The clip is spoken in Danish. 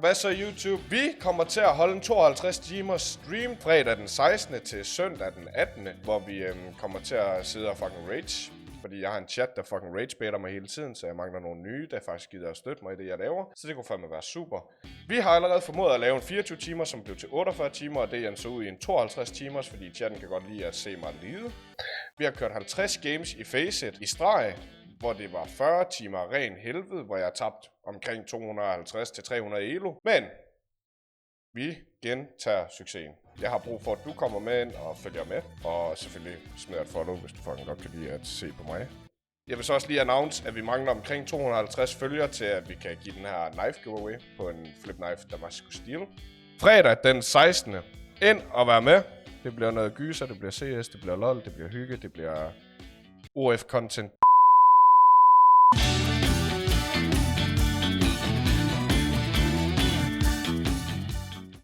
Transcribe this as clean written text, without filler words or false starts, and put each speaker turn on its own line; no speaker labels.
Hvad så YouTube? Vi kommer til at holde en 52 timers stream fredag den 16. til søndag den 18. Hvor vi kommer til at sidde og fucking rage. Fordi jeg har en chat, der fucking rage-baiter mig hele tiden, så jeg mangler nogle nye, der faktisk gider at støtte mig i det, jeg laver. Så det kunne fandme være super. Vi har allerede formået at lave en 24 timer, som blev til 48 timer, og det er så ud i en 52 timers, fordi chatten kan godt lide at se mig lide. Vi har kørt 50 games i Faceit i streg, hvor det var 40 timer ren helvede, hvor jeg tabte omkring 250 til 300 elo. Men vi gentager succesen. Jeg har brug for, at du kommer med ind og følger med. Og selvfølgelig smider et follow, hvis du fucking godt kan lide at se på mig. Jeg vil så også lige announce, at vi mangler omkring 250 følgere til, at vi kan give den her knife giveaway på en flip knife Damascus Steel. Fredag den 16. Ind og vær med. Det bliver noget gyser, det bliver CS, det bliver LOL, det bliver hygge, det bliver OF-content